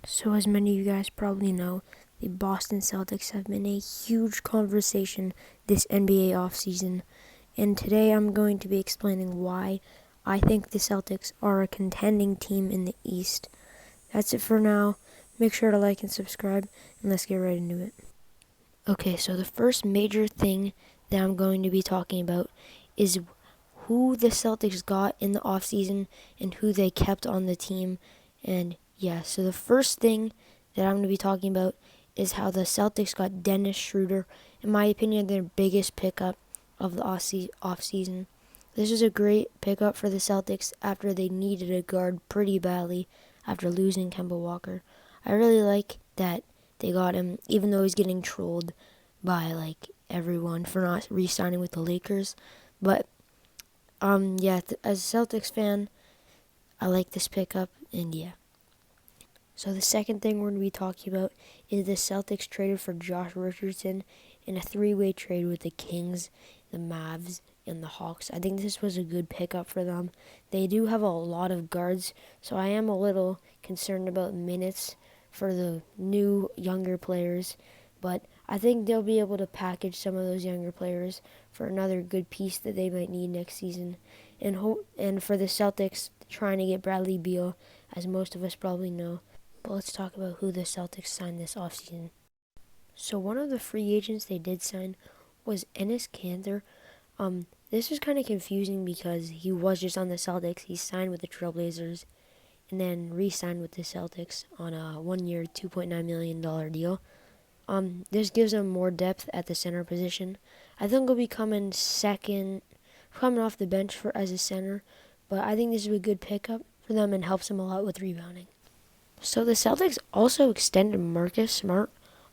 So as many of you guys probably know, the Boston Celtics have been a huge conversation this NBA offseason, and today I'm going to be explaining why I think the Celtics are a contending team in the East. That's it for now. Make sure to like and subscribe, and let's get right into it. Okay, so the first major thing that I'm going to be talking about is who the Celtics got in the offseason and who they kept on the team. And yeah, so the first thing that I'm going to be talking about is how the Celtics got Dennis Schroeder, in my opinion, their biggest pickup of the offseason. This was a great pickup for the Celtics after they needed a guard pretty badly after losing Kemba Walker. I really like that they got him, even though he's getting trolled by everyone for not re-signing with the Lakers. But yeah, as a Celtics fan, I like this pickup, and yeah. So the second thing we're going to be talking about is the Celtics traded for Josh Richardson in a three-way trade with the Kings, the Mavs, and the Hawks. I think this was a good pickup for them. They do have a lot of guards, so I am a little concerned about minutes for the new younger players, but I think they'll be able to package some of those younger players for another good piece that they might need next season. And for the Celtics trying to get Bradley Beal, as most of us probably know. But let's talk about who the Celtics signed this offseason. So one of the free agents they did sign was Ennis Cantor. This was kind of confusing because he was just on the Celtics. He signed with the Trailblazers and then re-signed with the Celtics on a 1-year, $2.9 million deal. This gives him more depth at the center position. I think he'll be coming off the bench as a center, but I think this is a good pickup for them and helps them a lot with rebounding. So the Celtics also extended Marcus Smart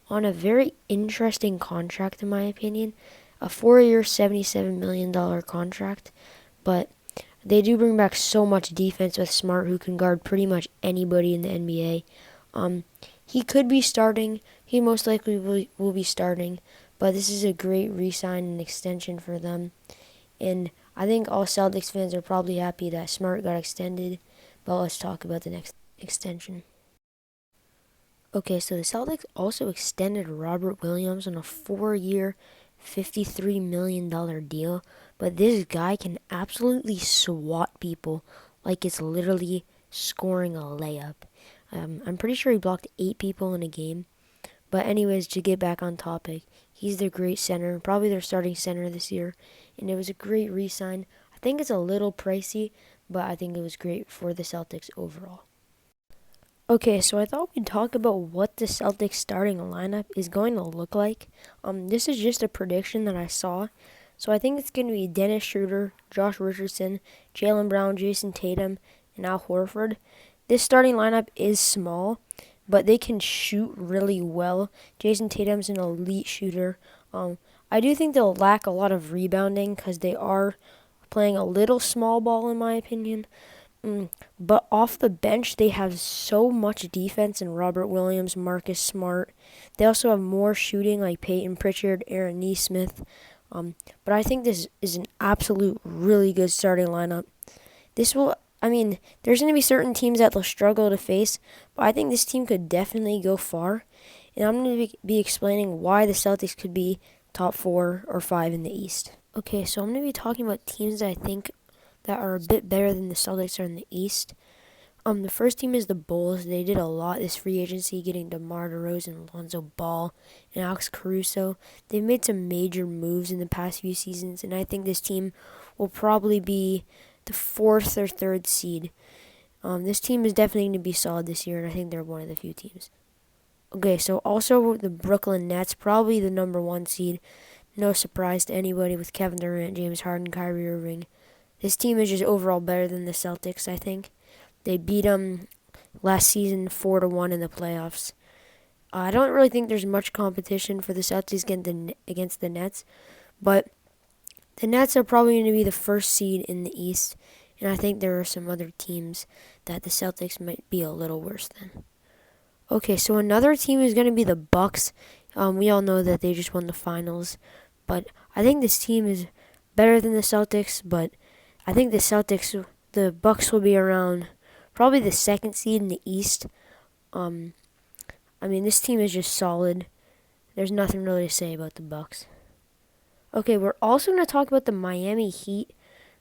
on a very interesting contract, in my opinion, a 4-year, $77 million contract, but they do bring back so much defense with Smart, who can guard pretty much anybody in the NBA. He could be starting. He most likely will be starting, but this is a great re-sign and extension for them. And I think all Celtics fans are probably happy that Smart got extended, but let's talk about the next extension. Okay, so the Celtics also extended Robert Williams on a 4-year, $53 million deal, but this guy can absolutely swat people like it's literally scoring a layup. I'm pretty sure he blocked 8 people in a game. But anyways, to get back on topic, he's their great center, probably their starting center this year, and it was a great re-sign. I think it's a little pricey, but I think it was great for the Celtics overall. Okay, so I thought we'd talk about what the Celtics starting lineup is going to look like. This is just a prediction that I saw. So I think it's going to be Dennis Schroeder, Josh Richardson, Jaylen Brown, Jason Tatum, and Al Horford. This starting lineup is small, but they can shoot really well. Jason Tatum's an elite shooter. I do think they'll lack a lot of rebounding because they are playing a little small ball, in my opinion. But off the bench, they have so much defense in Robert Williams, Marcus Smart. They also have more shooting like Peyton Pritchard, Aaron Nesmith. But I think this is an absolute really good starting lineup. There's going to be certain teams that they'll struggle to face, but I think this team could definitely go far. And I'm going to be explaining why the Celtics could be top 4 or 5 in the East. Okay, so I'm going to be talking about teams that I think that are a bit better than the Celtics are in the East. The first team is the Bulls. They did a lot this free agency, getting DeMar DeRozan, Lonzo Ball, and Alex Caruso. They've made some major moves in the past few seasons, and I think this team will probably be the 4th or 3rd seed. This team is definitely going to be solid this year, and I think they're one of the few teams. Okay, so also the Brooklyn Nets, probably the number 1 seed. No surprise to anybody with Kevin Durant, James Harden, Kyrie Irving. This team is just overall better than the Celtics, I think. They beat them last season 4-1 in the playoffs. I don't really think there's much competition for the Celtics against the Nets, but the Nets are probably going to be the 1st seed in the East, and I think there are some other teams that the Celtics might be a little worse than. Okay, so another team is going to be the Bucks. We all know that they just won the finals, but I think this team is better than the Celtics, but I think the Bucks will be around probably the 2nd seed in the East. I mean, this team is just solid. There's nothing really to say about the Bucks. Okay, we're also going to talk about the Miami Heat,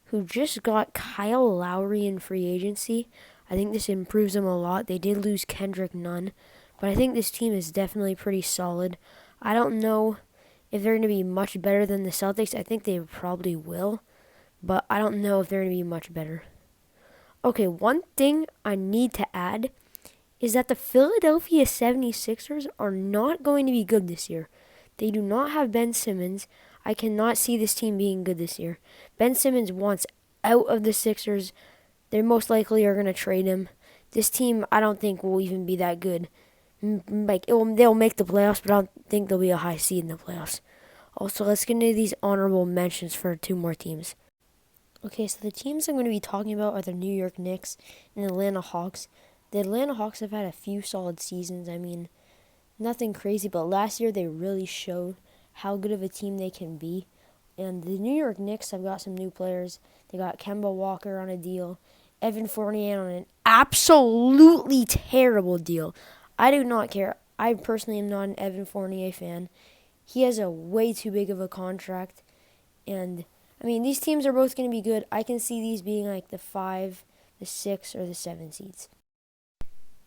who just got Kyle Lowry in free agency. I think this improves them a lot. They did lose Kendrick Nunn, but I think this team is definitely pretty solid. I don't know if they're going to be much better than the Celtics. I think they probably will, but I don't know if they're going to be much better. Okay, one thing I need to add is that the Philadelphia 76ers are not going to be good this year. They do not have Ben Simmons. I cannot see this team being good this year. Ben Simmons wants out of the Sixers. They most likely are going to trade him. This team, I don't think, will even be that good. They'll make the playoffs, but I don't think they'll be a high seed in the playoffs. Also, let's get into these honorable mentions for two more teams. Okay, so the teams I'm going to be talking about are the New York Knicks and the Atlanta Hawks. The Atlanta Hawks have had a few solid seasons. I mean, nothing crazy, but last year they really showed how good of a team they can be. And the New York Knicks have got some new players. They got Kemba Walker on a deal, Evan Fournier on an absolutely terrible deal. I do not care. I personally am not an Evan Fournier fan. He has a way too big of a contract. And, I mean, these teams are both going to be good. I can see these being like the 5, the 6, or the 7 seeds.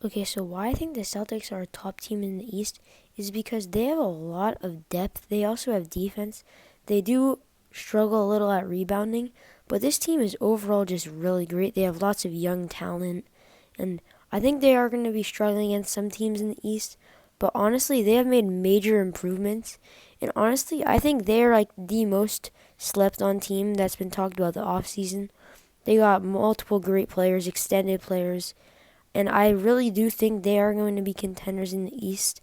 Okay, so why I think the Celtics are a top team in the East is because they have a lot of depth. They also have defense. They do struggle a little at rebounding, but this team is overall just really great. They have lots of young talent, and I think they are going to be struggling against some teams in the East, but honestly, they have made major improvements, and honestly, I think they are like the most slept-on team that's been talked about the offseason. They got multiple great players, extended players, and I really do think they are going to be contenders in the East.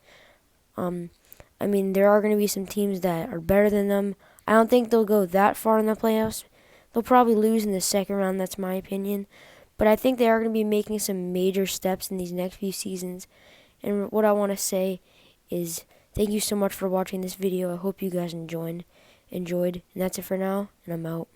I mean, there are going to be some teams that are better than them. I don't think they'll go that far in the playoffs. They'll probably lose in the second round, that's my opinion. But I think they are going to be making some major steps in these next few seasons. And what I want to say is thank you so much for watching this video. I hope you guys enjoyed. And that's it for now, and I'm out.